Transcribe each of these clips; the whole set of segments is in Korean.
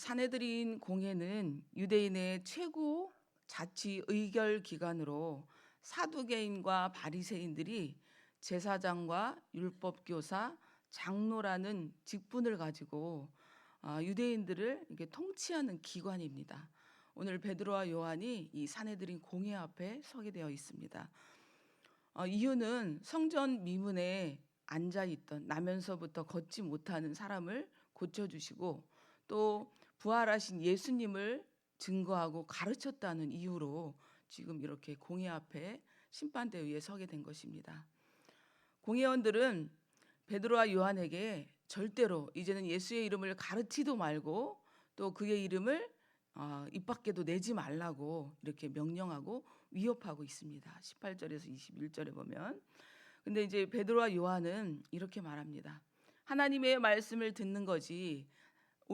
산헤드린 공회는 유대인의 최고 자치 의결 기관으로 사두개인과 바리새인들이 제사장과 율법교사, 장로라는 직분을 가지고 유대인들을 이렇게 통치하는 기관입니다. 오늘 베드로와 요한이 이 산헤드린 공회 앞에 서게 되어 있습니다. 이유는 성전 미문에 앉아 있던 나면서부터 걷지 못하는 사람을 고쳐주시고 또 부활하신 예수님을 증거하고 가르쳤다는 이유로 지금 이렇게 공회 앞에 심판대 위에 서게 된 것입니다. 공회원들은 베드로와 요한에게 절대로 이제는 예수의 이름을 가르치도 말고 또 그의 이름을 입 밖에도 내지 말라고 이렇게 명령하고 위협하고 있습니다. 18절에서 21절에 보면. 근데 이제 베드로와 요한은 이렇게 말합니다. 하나님의 말씀을 듣는 것이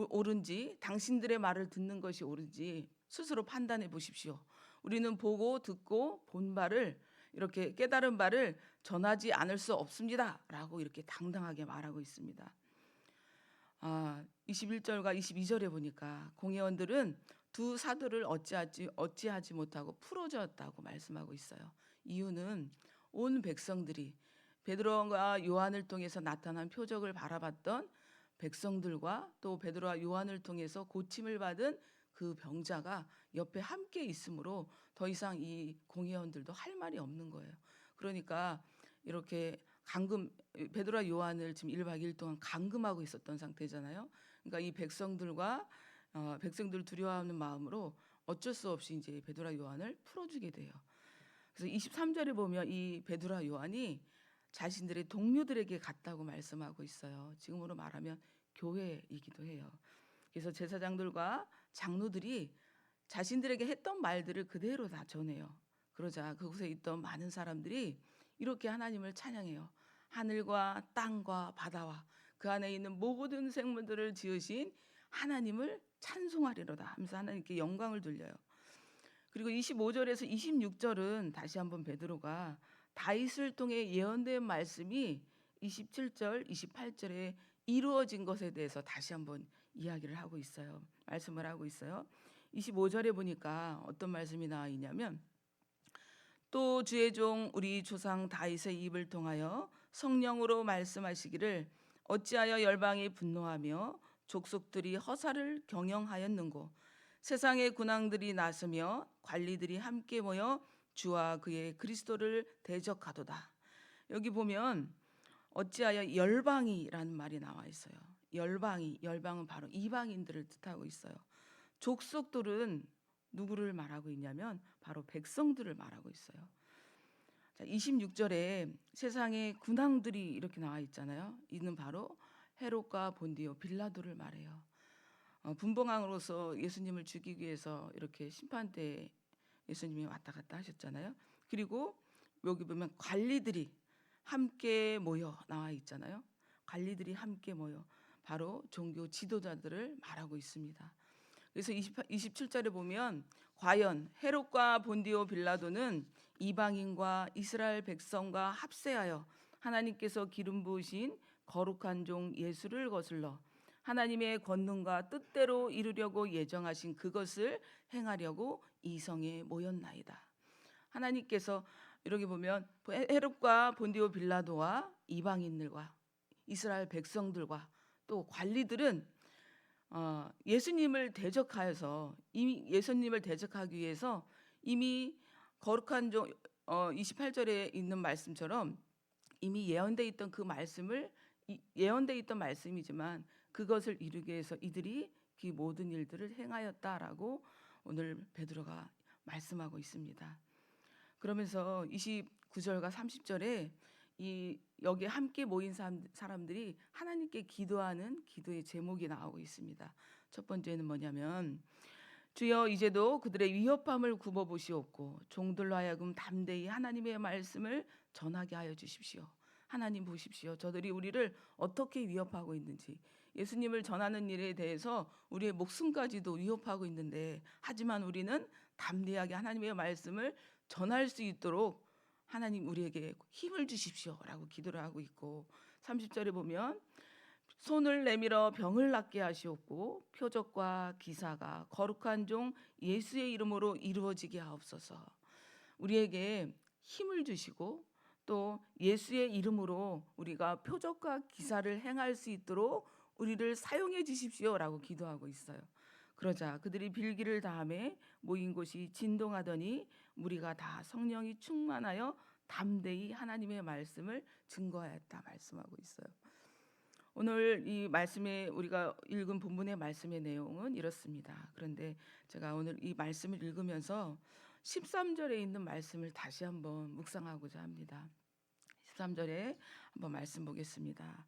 옳은지 당신들의 말을 듣는 것이 옳은지 스스로 판단해 보십시오. 우리는 보고 듣고 본 바를 이렇게 깨달은 바를 전하지 않을 수 없습니다. 라고 이렇게 당당하게 말하고 있습니다. 21절과 22절에 보니까 공회원들은 두 사도를 어찌하지 못하고 풀어졌다고 말씀하고 있어요. 이유는 온 백성들이 베드로와 요한을 통해서 나타난 표적을 바라봤던 백성들과 또 베드로와 요한을 통해서 고침을 받은 그 병자가 옆에 함께 있으므로 더 이상 이 공회원들도 할 말이 없는 거예요. 그러니까 이렇게 베드로와 요한을 지금 1박 2일 동안 감금하고 있었던 상태잖아요. 그러니까 이 백성들 두려워하는 마음으로 어쩔 수 없이 이제 베드로와 요한을 풀어주게 돼요. 그래서 23절에 보면 이 베드로와 요한이 자신들의 동료들에게 갔다고 말씀하고 있어요. 지금으로 말하면 교회이기도 해요. 그래서 제사장들과 장로들이 자신들에게 했던 말들을 그대로 다 전해요. 그러자 그곳에 있던 많은 사람들이 이렇게 하나님을 찬양해요. 하늘과 땅과 바다와 그 안에 있는 모든 생물들을 지으신 하나님을 찬송하리로다 하면서 하나님께 영광을 돌려요. 그리고 25절에서 26절은 다시 한번 베드로가 다윗을 통해 예언된 말씀이 27절, 28절에 이루어진 것에 대해서 다시 한번 이야기를 하고 있어요. 말씀을 하고 있어요. 25절에 보니까 어떤 말씀이 나와 있냐면 또 주의 종 우리 조상 다윗의 입을 통하여 성령으로 말씀하시기를 어찌하여 열방이 분노하며 족속들이 허사를 경영하였는고 세상의 군왕들이 나서며 관리들이 함께 모여 주와 그의 그리스도를 대적하도다. 여기 보면 어찌하여 열방이라는 말이 나와 있어요. 열방은 바로 이방인들을 뜻하고 있어요. 족속들은 누구를 말하고 있냐면 바로 백성들을 말하고 있어요. 26절에 세상의 군왕들이 이렇게 나와 있잖아요. 이는 바로 헤롯과 본디오 빌라도를 말해요. 분봉왕으로서 예수님을 죽이기 위해서 이렇게 심판대에 예수님이 왔다 갔다 하셨잖아요. 그리고 여기 보면 관리들이 함께 모여 나와 있잖아요. 관리들이 함께 모여 바로 종교 지도자들을 말하고 있습니다. 그래서 27절에 보면 과연 헤롯과 본디오 빌라도는 이방인과 이스라엘 백성과 합세하여 하나님께서 기름 부으신 거룩한 종 예수를 거슬러 하나님의 권능과 뜻대로 이루려고 예정하신 그것을 행하려고 이성에 모였나이다. 하나님께서 이렇게 보면 헤롯과 본디오 빌라도와 이방인들과 이스라엘 백성들과 또 관리들은 예수님을 대적하여서 이미 예수님을 대적하기 위해서 이미 거룩한 종 28절에 있는 말씀처럼 이미 예언돼 있던 그 말씀을 예언돼 있던 말씀이지만 그것을 이루기 위해서 이들이 그 모든 일들을 행하였다라고 오늘 베드로가 말씀하고 있습니다. 그러면서 29절과 30절에 여기 함께 모인 사람들이 하나님께 기도하는 기도의 제목이 나오고 있습니다. 첫 번째는 뭐냐면 주여 이제도 그들의 위협함을 굽어보시옵고 종들로 하여금 담대히 하나님의 말씀을 전하게 하여 주십시오. 하나님 보십시오. 저들이 우리를 어떻게 위협하고 있는지 예수님을 전하는 일에 대해서 우리의 목숨까지도 위협하고 있는데 하지만 우리는 담대하게 하나님의 말씀을 전할 수 있도록 하나님 우리에게 힘을 주십시오 라고 기도를 하고 있고 30절에 보면 손을 내밀어 병을 낫게 하시옵고 표적과 기사가 거룩한 종 예수의 이름으로 이루어지게 하옵소서. 우리에게 힘을 주시고 또 예수의 이름으로 우리가 표적과 기사를 행할 수 있도록 우리를 사용해 주십시오라고 기도하고 있어요. 그러자 그들이 빌기를 다하매 모인 곳이 진동하더니 무리가 다 성령이 충만하여 담대히 하나님의 말씀을 증거하였다 말씀하고 있어요. 오늘 이 말씀에 우리가 읽은 본문의 말씀의 내용은 이렇습니다. 그런데 제가 오늘 이 말씀을 읽으면서 13절에 있는 말씀을 다시 한번 묵상하고자 합니다. 13절에 한번 말씀 보겠습니다.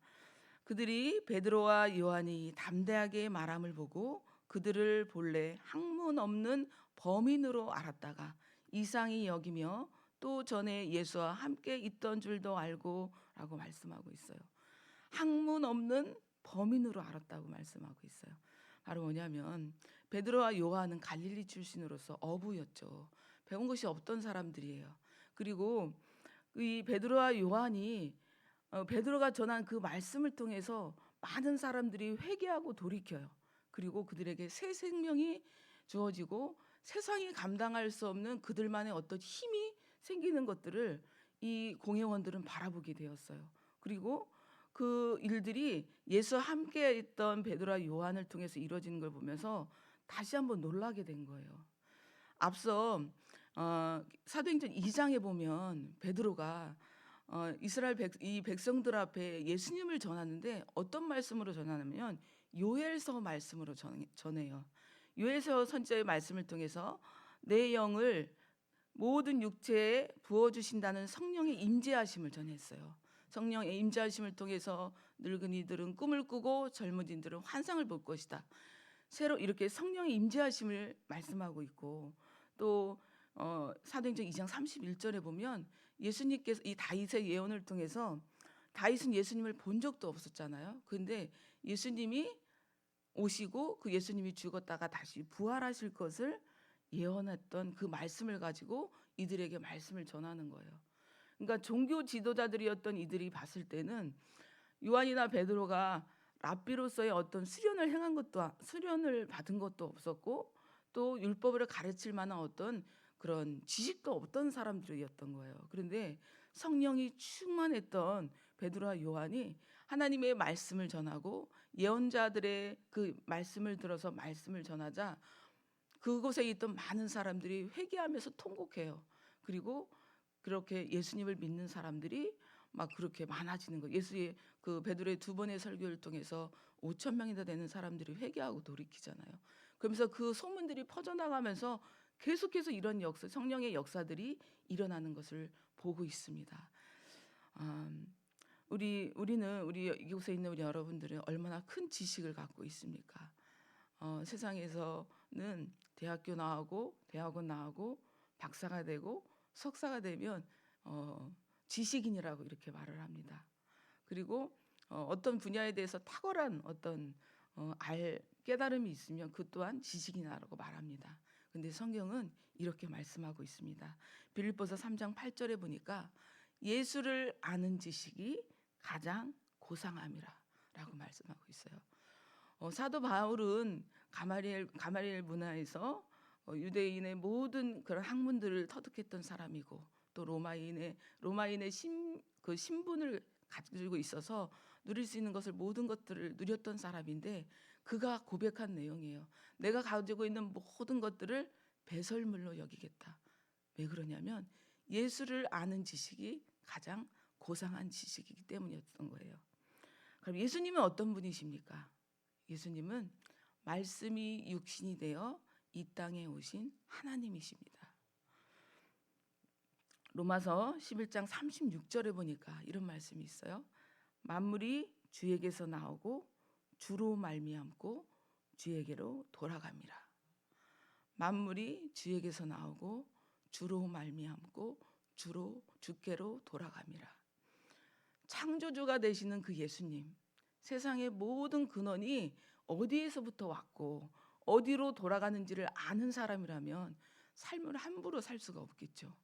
그들이 베드로와 요한이 담대하게 말함을 보고 그들을 본래 학문 없는 범인으로 알았다가 이상히 여기며 또 전에 예수와 함께 있던 줄도 알고 라고 말씀하고 있어요. 학문 없는 범인으로 알았다고 말씀하고 있어요. 바로 뭐냐면 베드로와 요한은 갈릴리 출신으로서 어부였죠. 배운 것이 없던 사람들이에요. 그리고 이 베드로와 요한이 베드로가 전한 그 말씀을 통해서 많은 사람들이 회개하고 돌이켜요. 그리고 그들에게 새 생명이 주어지고 세상이 감당할 수 없는 그들만의 어떤 힘이 생기는 것들을 이 공회원들은 바라보게 되었어요. 그리고 그 일들이 예수와 함께 있던 베드로와 요한을 통해서 이루어지는 걸 보면서 다시 한번 놀라게 된 거예요. 앞서 사도행전 2장에 보면 베드로가 이스라엘 이 백성들 앞에 예수님을 전하는데 어떤 말씀으로 전하냐면 요엘서 말씀으로 전해요. 요엘서 선지자의 말씀을 통해서 내 영을 모든 육체에 부어주신다는 성령의 임재하심을 전했어요. 성령의 임재하심을 통해서 늙은이들은 꿈을 꾸고 젊은이들은 환상을 볼 것이다. 새로 이렇게 성령의 임재하심을 말씀하고 있고 또 사도행전 2장 31절에 보면 예수님께서 이 다윗의 예언을 통해서 다윗은 예수님을 본 적도 없었잖아요. 그런데 예수님이 오시고 그 예수님이 죽었다가 다시 부활하실 것을 예언했던 그 말씀을 가지고 이들에게 말씀을 전하는 거예요. 그러니까 종교 지도자들이었던 이들이 봤을 때는 요한이나 베드로가 랍비로서의 어떤 수련을 받은 것도 없었고 또 율법을 가르칠 만한 어떤 그런 지식도 없던 사람들이었던 거예요. 그런데 성령이 충만했던 베드로와 요한이 하나님의 말씀을 전하고 예언자들의 그 말씀을 들어서 말씀을 전하자 그곳에 있던 많은 사람들이 회개하면서 통곡해요. 그리고 그렇게 예수님을 믿는 사람들이 막 그렇게 많아지는 거예요. 예수의 그 베드로의 두 번의 설교를 통해서 5천 명이나 되는 사람들이 회개하고 돌이키잖아요. 그러면서 그 소문들이 퍼져나가면서 계속해서 이런 성령의 역사들이 일어나는 것을 보고 있습니다. 우리 이곳에 있는 우리 여러분들은 얼마나 큰 지식을 갖고 있습니까? 세상에서는 대학교 나오고 대학원 나오고 박사가 되고 석사가 되면 지식인이라고 이렇게 말을 합니다. 그리고 어떤 분야에 대해서 탁월한 어떤 깨달음이 있으면 그 또한 지식인이라고 말합니다. 근데 성경은 이렇게 말씀하고 있습니다. 빌립보서 3장 8절에 보니까 예수를 아는 지식이 가장 고상함이라라고 말씀하고 있어요. 사도 바울은 가마리엘 문화에서 유대인의 모든 그런 학문들을 터득했던 사람이고 또 로마인의 그 신분을 가지고 있어서 누릴 수 있는 것을 모든 것들을 누렸던 사람인데 그가 고백한 내용이에요. 내가 가지고 있는 모든 것들을 배설물로 여기겠다. 왜 그러냐면 예수를 아는 지식이 가장 고상한 지식이기 때문이었던 거예요. 그럼 예수님은 어떤 분이십니까? 예수님은 말씀이 육신이 되어 이 땅에 오신 하나님이십니다. 로마서 11장 36절에 보니까 이런 말씀이 있어요. 만물이 주에게서 나오고 주로 말미암고 주에게로 돌아갑니다. 만물이 주에게서 나오고 주로 말미암고 주께로 돌아갑니다. 창조주가 되시는 그 예수님, 세상의 모든 근원이 어디에서부터 왔고 어디로 돌아가는지를 아는 사람이라면 삶을 함부로 살 수가 없겠죠.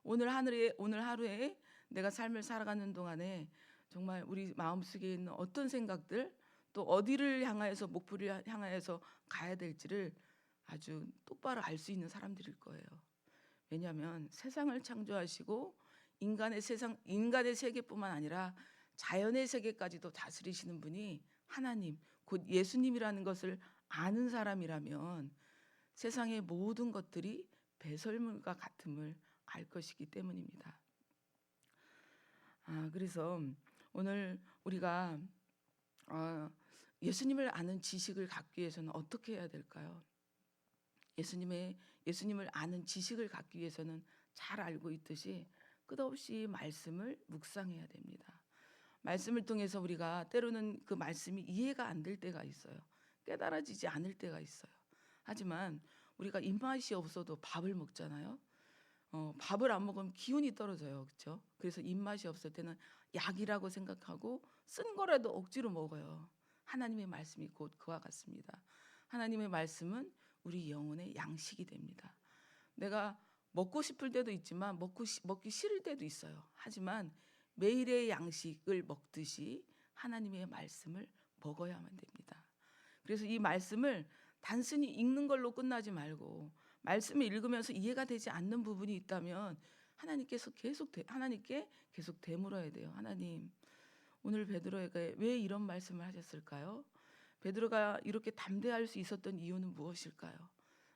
오늘 하루에 내가 삶을 살아가는 동안에 정말 우리 마음속에 있는 어떤 생각들, 또 어디를 향하여서 목표를 향하여서 가야 될지를 아주 똑바로 알 수 있는 사람들일 거예요. 왜냐하면 세상을 창조하시고 인간의 세계뿐만 아니라 자연의 세계까지도 다스리시는 분이 하나님, 곧 예수님이라는 것을 아는 사람이라면 세상의 모든 것들이 배설물과 같음을 알 것이기 때문입니다. 그래서 오늘 우리가 예수님을 아는 지식을 갖기 위해서는 어떻게 해야 될까요? 예수님을 아는 지식을 갖기 위해서는 잘 알고 있듯이 끝없이 말씀을 묵상해야 됩니다. 말씀을 통해서 우리가 때로는 그 말씀이 이해가 안 될 때가 있어요. 깨달아지지 않을 때가 있어요. 하지만 우리가 입맛이 없어도 밥을 먹잖아요. 밥을 안 먹으면 기운이 떨어져요. 그렇죠? 그래서 입맛이 없을 때는 약이라고 생각하고 쓴 거라도 억지로 먹어요. 하나님의 말씀이 곧 그와 같습니다. 하나님의 말씀은 우리 영혼의 양식이 됩니다. 내가 먹고 싶을 때도 있지만 먹기 싫을 때도 있어요. 하지만 매일의 양식을 먹듯이 하나님의 말씀을 먹어야만 됩니다. 그래서 이 말씀을 단순히 읽는 걸로 끝나지 말고 말씀을 읽으면서 이해가 되지 않는 부분이 있다면 하나님께 계속 되물어야 돼요. 하나님, 오늘 베드로에게 왜 이런 말씀을 하셨을까요? 베드로가 이렇게 담대할 수 있었던 이유는 무엇일까요?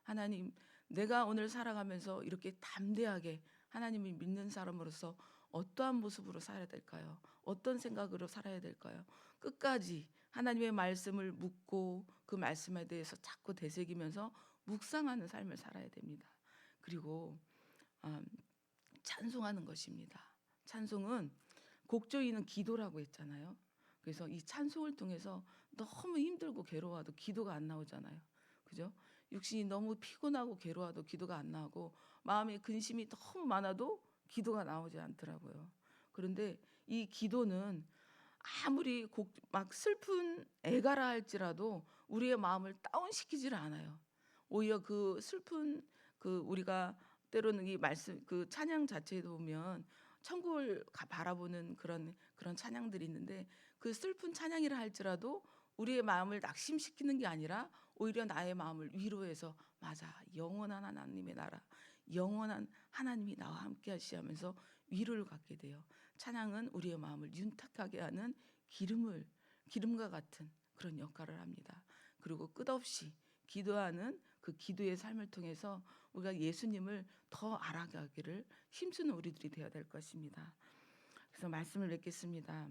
하나님, 내가 오늘 살아가면서 이렇게 담대하게 하나님을 믿는 사람으로서 어떠한 모습으로 살아야 될까요? 어떤 생각으로 살아야 될까요? 끝까지 하나님의 말씀을 묻고 그 말씀에 대해서 자꾸 되새기면서 묵상하는 삶을 살아야 됩니다. 그리고 찬송하는 것입니다. 찬송은 곡조이는 기도라고 했잖아요. 그래서 이 찬송을 통해서 너무 힘들고 괴로워도 기도가 안 나오잖아요. 그죠? 육신이 너무 피곤하고 괴로워도 기도가 안 나오고 마음에 근심이 너무 많아도 기도가 나오지 않더라고요. 그런데 이 기도는 아무리 막 슬픈 애가라 할지라도 우리의 마음을 다운시키지를 않아요. 오히려 그 슬픈 우리가 때로는 이 말씀 그 찬양 자체에도 보면 천국을 바라보는 그런 찬양들이 있는데 그 슬픈 찬양이라 할지라도 우리의 마음을 낙심시키는 게 아니라 오히려 나의 마음을 위로해서 맞아, 영원한 하나님의 나라, 영원한 하나님이 나와 함께 하시면서 위로를 갖게 돼요. 찬양은 우리의 마음을 윤탁하게 하는 기름과 같은 그런 역할을 합니다. 그리고 끝없이 기도하는 그 기도의 삶을 통해서 우리가 예수님을 더 알아가기를 힘쓰는 우리들이 되어야 될 것입니다. 그래서 말씀을 맺겠습니다.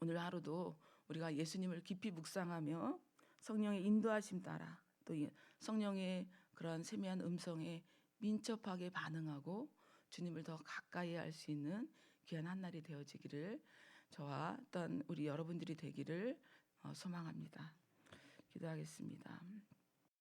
오늘 하루도 우리가 예수님을 깊이 묵상하며 성령의 인도하심 따라 또 성령의 그러한 세미한 음성에 민첩하게 반응하고 주님을 더 가까이 할 수 있는 귀한 한 날이 되어지기를 저와 또한 우리 여러분들이 되기를 소망합니다. 기도하겠습니다.